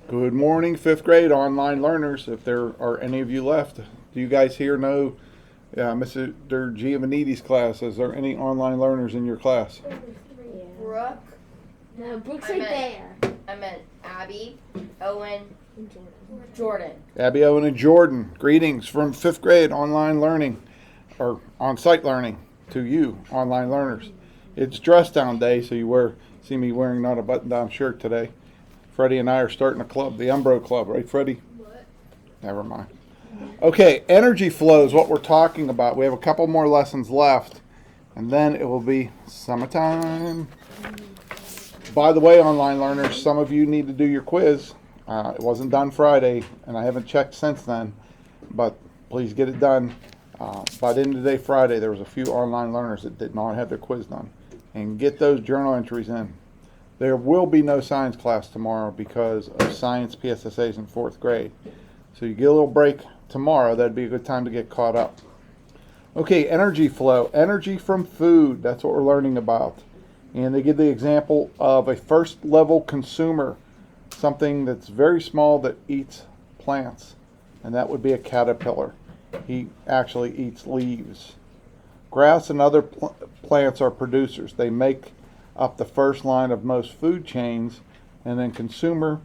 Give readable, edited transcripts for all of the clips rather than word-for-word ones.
Good morning, fifth grade online learners. If there are any of you left, do you guys here know Mr. Giovannides' class? Is there any online learners in your class? Brooke. No, Brooke's right there. I meant Abby, Owen, Jordan. Abby, Owen, and Jordan. Greetings from fifth grade online learning, or on-site learning to you, online learners. It's dress down day, so see me wearing not a button-down shirt today. Freddie and I are starting a club, the Umbro Club, right, Freddie? What? Never mind. Okay, energy flow is what we're talking about. We have a couple more lessons left, and then it will be summertime. By the way, online learners, some of you need to do your quiz. It wasn't done Friday, and I haven't checked since then, but please get it done. By the end of the day Friday, there was a few online learners that did not have their quiz done. And get those journal entries in. There will be no science class tomorrow because of science PSSAs in fourth grade. So you get a little break tomorrow. That'd be a good time to get caught up. Okay, energy flow. Energy from food. That's what we're learning about. And they give the example of a first level consumer, something that's very small that eats plants. And that would be a caterpillar. He actually eats leaves. Grass and other plants are producers. They make up the first line of most food chains, and then consumer,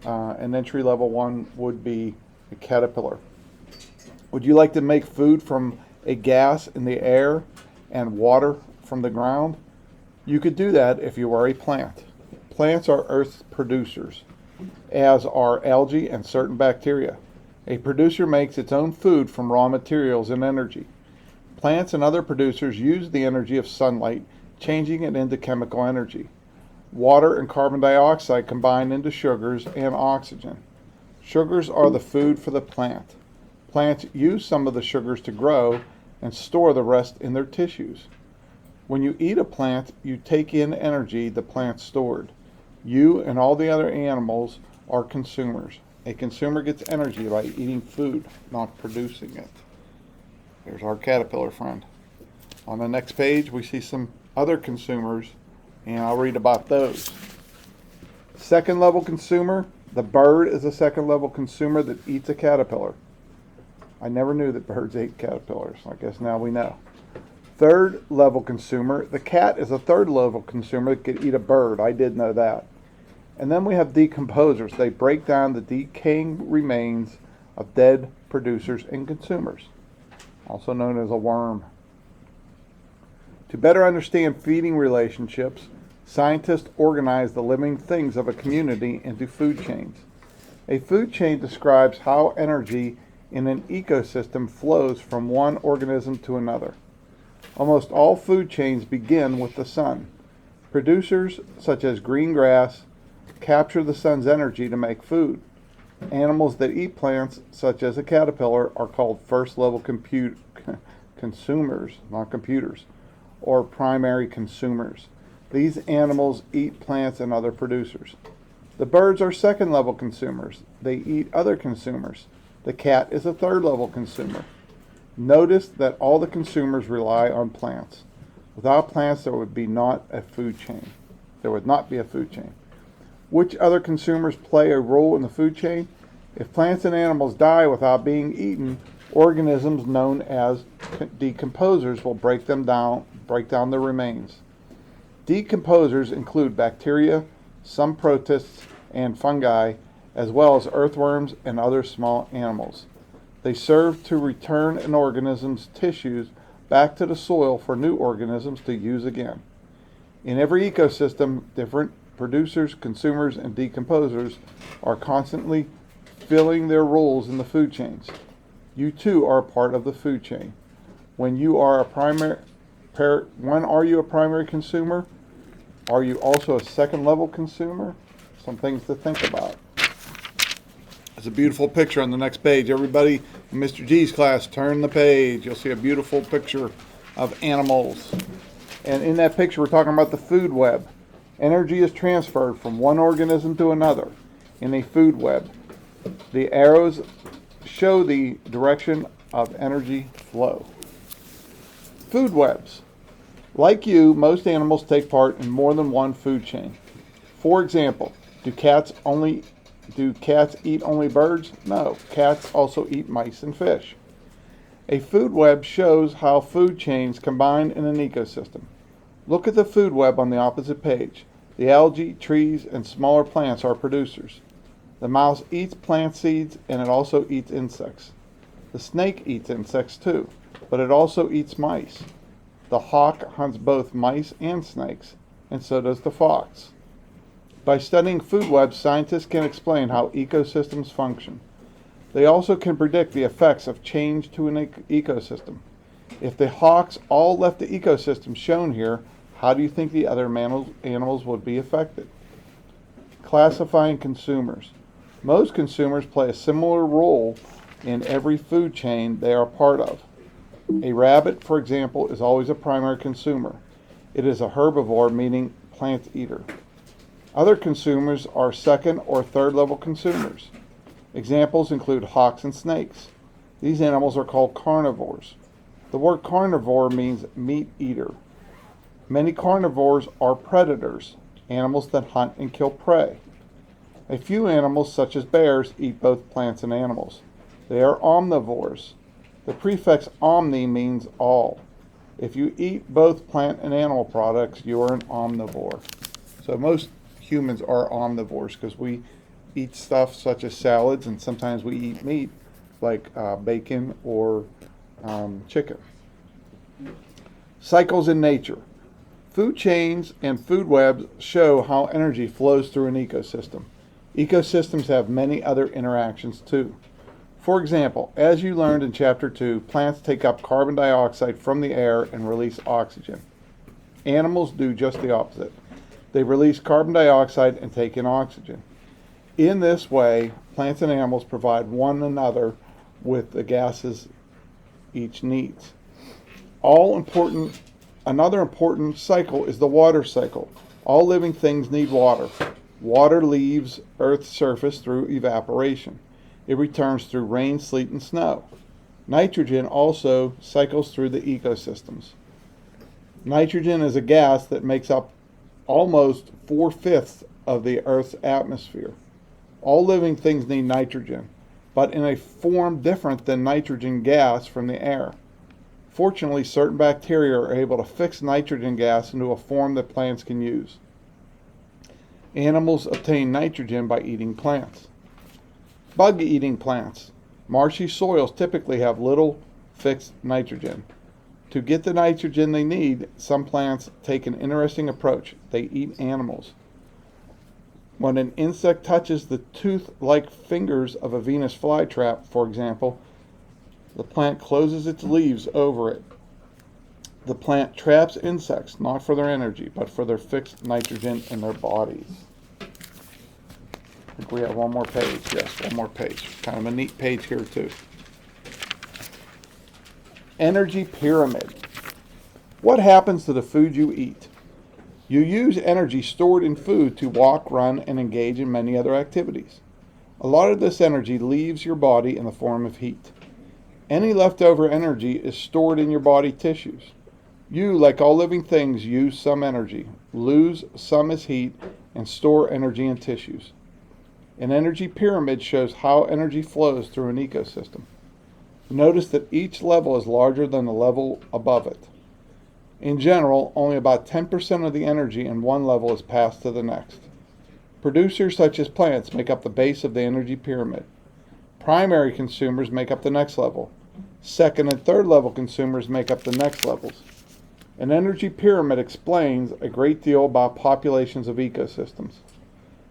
an entry level one would be a caterpillar. Would you like to make food from a gas in the air and water from the ground? You could do that if you were a plant. Plants are earth producers, as are algae and certain bacteria. A producer makes its own food from raw materials and energy. Plants and other producers use the energy of sunlight, changing it into chemical energy. Water and carbon dioxide combine into sugars and oxygen. Sugars are the food for the plant. Plants use some of the sugars to grow and store the rest in their tissues. When you eat a plant, you take in energy the plant stored. You and all the other animals are consumers. A consumer gets energy by eating food, not producing it. There's our caterpillar friend. On the next page, we see some other consumers, and I'll read about those. Second level consumer, the bird is a second level consumer that eats a caterpillar. I never knew that birds ate caterpillars. I guess now we know. Third level consumer, the cat is a third level consumer that could eat a bird. I did know that. And then we have decomposers. They break down the decaying remains of dead producers and consumers, also known as a worm. To better understand feeding relationships, scientists organize the living things of a community into food chains. A food chain describes how energy in an ecosystem flows from one organism to another. Almost all food chains begin with the sun. Producers, such as green grass, capture the sun's energy to make food. Animals that eat plants, such as a caterpillar, are called first-level consumers, not computers, or primary consumers. These animals eat plants and other producers. The birds are second-level consumers. They eat other consumers. The cat is a third-level consumer. Notice that all the consumers rely on plants. Without plants, there would not be a food chain. Which other consumers play a role in the food chain? If plants and animals die without being eaten, organisms known as decomposers will break down the remains. Decomposers include bacteria, some protists, and fungi, as well as earthworms and other small animals. They serve to return an organism's tissues back to the soil for new organisms to use again. In every ecosystem, different producers, consumers, and decomposers are constantly filling their roles in the food chains. You too are a part of the food chain. When are you a primary consumer? Are you also a second level consumer? Some things to think about. It's a beautiful picture on the next page. Everybody in Mr. G's class, turn the page. You'll see a beautiful picture of animals. And in that picture, we're talking about the food web. Energy is transferred from one organism to another in a food web. The arrows show the direction of energy flow. Food webs. Like you, most animals take part in more than one food chain. For example, do cats only Do cats eat only birds? No, cats also eat mice and fish. A food web shows how food chains combine in an ecosystem. Look at the food web on the opposite page. The algae, trees, and smaller plants are producers. The mouse eats plant seeds and it also eats insects. The snake eats insects too, but it also eats mice. The hawk hunts both mice and snakes, and so does the fox. By studying food webs, scientists can explain how ecosystems function. They also can predict the effects of change to an ecosystem. If the hawks all left the ecosystem shown here, how do you think the other animals would be affected? Classifying consumers. Most consumers play a similar role in every food chain they are part of. A rabbit, for example, is always a primary consumer. It is a herbivore, meaning plant eater. Other consumers are second or third level consumers. Examples include hawks and snakes. These animals are called carnivores. The word carnivore means meat eater. Many carnivores are predators, animals that hunt and kill prey. A few animals, such as bears, eat both plants and animals. They are omnivores. The prefix omni means all. If you eat both plant and animal products, you are an omnivore. So most humans are omnivores because we eat stuff such as salads, and sometimes we eat meat like bacon or chicken. Cycles in nature. Food chains and food webs show how energy flows through an ecosystem. Ecosystems have many other interactions too. For example, as you learned in Chapter 2, plants take up carbon dioxide from the air and release oxygen. Animals do just the opposite. They release carbon dioxide and take in oxygen. In this way, plants and animals provide one another with the gases each needs. Another important cycle is the water cycle. All living things need water. Water leaves Earth's surface through evaporation. It returns through rain, sleet, and snow. Nitrogen also cycles through the ecosystems. Nitrogen is a gas that makes up almost 4/5 of the Earth's atmosphere. All living things need nitrogen, but in a form different than nitrogen gas from the air. Fortunately, certain bacteria are able to fix nitrogen gas into a form that plants can use. Animals obtain nitrogen by eating plants. Bug-eating plants. Marshy soils typically have little fixed nitrogen. To get the nitrogen they need, some plants take an interesting approach. They eat animals. When an insect touches the tooth-like fingers of a Venus flytrap, for example, the plant closes its leaves over it. The plant traps insects, not for their energy, but for their fixed nitrogen in their bodies. I think we have one more page. Yes, one more page. Kind of a neat page here, too. Energy pyramid. What happens to the food you eat? You use energy stored in food to walk, run, and engage in many other activities. A lot of this energy leaves your body in the form of heat. Any leftover energy is stored in your body tissues. You, like all living things, use some energy, lose some as heat, and store energy in tissues. An energy pyramid shows how energy flows through an ecosystem. Notice that each level is larger than the level above it. In general, only about 10% of the energy in one level is passed to the next. Producers such as plants make up the base of the energy pyramid. Primary consumers make up the next level. Second and third level consumers make up the next levels. An energy pyramid explains a great deal about populations of ecosystems.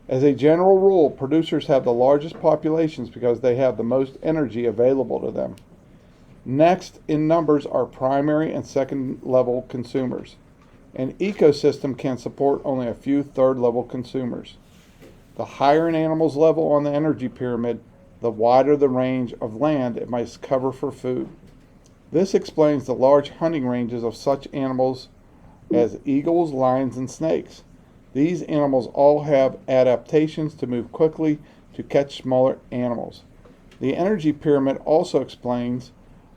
As a general rule, producers have the largest populations because they have the most energy available to them. Next in numbers are primary and second level consumers. An ecosystem can support only a few third level consumers. The higher an animal's level on the energy pyramid, the wider the range of land it must cover for food. This explains the large hunting ranges of such animals as eagles, lions, and snakes. These animals all have adaptations to move quickly to catch smaller animals. The energy pyramid also explains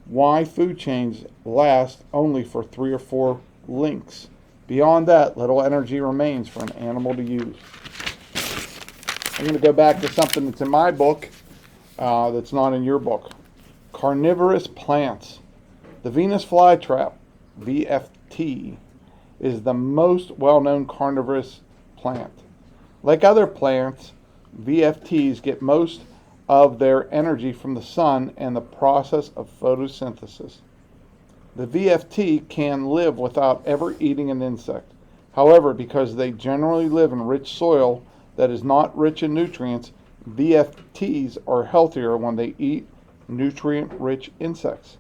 why food chains last only for 3 or 4 links. Beyond that, little energy remains for an animal to use. I'm going to go back to something that's in my book that's not in your book. Carnivorous plants. The Venus flytrap, VFT, is the most well-known carnivorous plant. Like other plants, VFTs get most of their energy from the sun and the process of photosynthesis. The VFT can live without ever eating an insect. However, because they generally live in rich soil that is not rich in nutrients, VFTs are healthier when they eat nutrient-rich insects.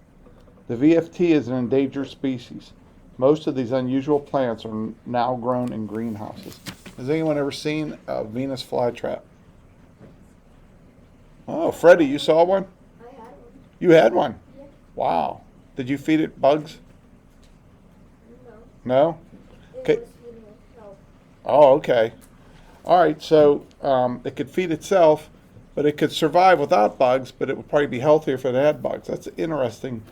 The VFT is an endangered species. Most of these unusual plants are now grown in greenhouses. Has anyone ever seen a Venus flytrap? Oh, Freddie, you saw one? I had one. You had one? Yeah. Wow. Did you feed it bugs? No. No? It Okay. was feeding itself. Oh, okay. All right, so it could feed itself, but it could survive without bugs, but it would probably be healthier if it had bugs. That's an interesting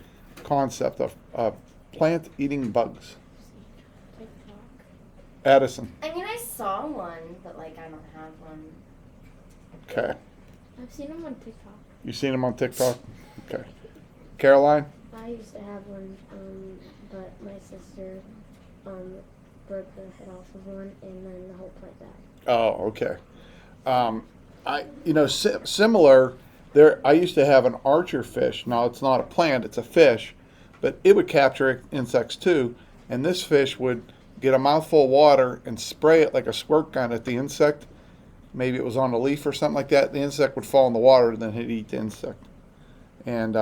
concept of plant eating bugs. TikTok. Addison. I mean, I saw one, but like I don't have one. Okay. I've seen them on TikTok. You seen them on TikTok? Okay. Caroline? I used to have one, but my sister broke the head off of one, and then the whole plant died. Oh, okay. Similar. There, I used to have an archer fish. Now it's not a plant; it's a fish, but it would capture insects too. And this fish would get a mouthful of water and spray it like a squirt gun at the insect. Maybe it was on a leaf or something like that. The insect would fall in the water, and then he'd eat the insect. And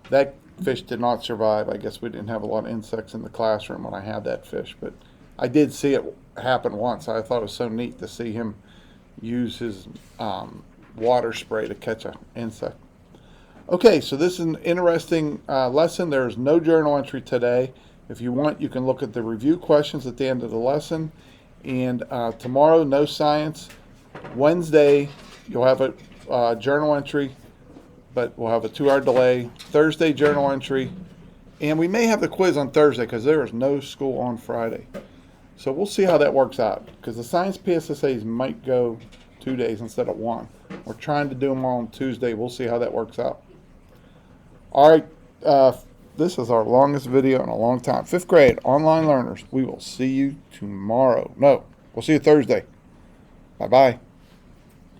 that fish did not survive. I guess we didn't have a lot of insects in the classroom when I had that fish, but I did see it happen once. I thought it was so neat to see him use his water spray to catch an insect. Okay, so this is an interesting lesson. There's no journal entry today. If you want, you can look at the review questions at the end of the lesson. And tomorrow, no science. Wednesday, you'll have a journal entry, but we'll have a 2-hour delay. Thursday, journal entry. And we may have the quiz on Thursday because there is no school on Friday. So we'll see how that works out because the science PSSAs might go 2 days instead of 1. We're trying to do them all on Tuesday. We'll see how that works out. All right. This is our longest video in a long time. 5th grade, online learners. We will see you tomorrow. No, we'll see you Thursday. Bye-bye.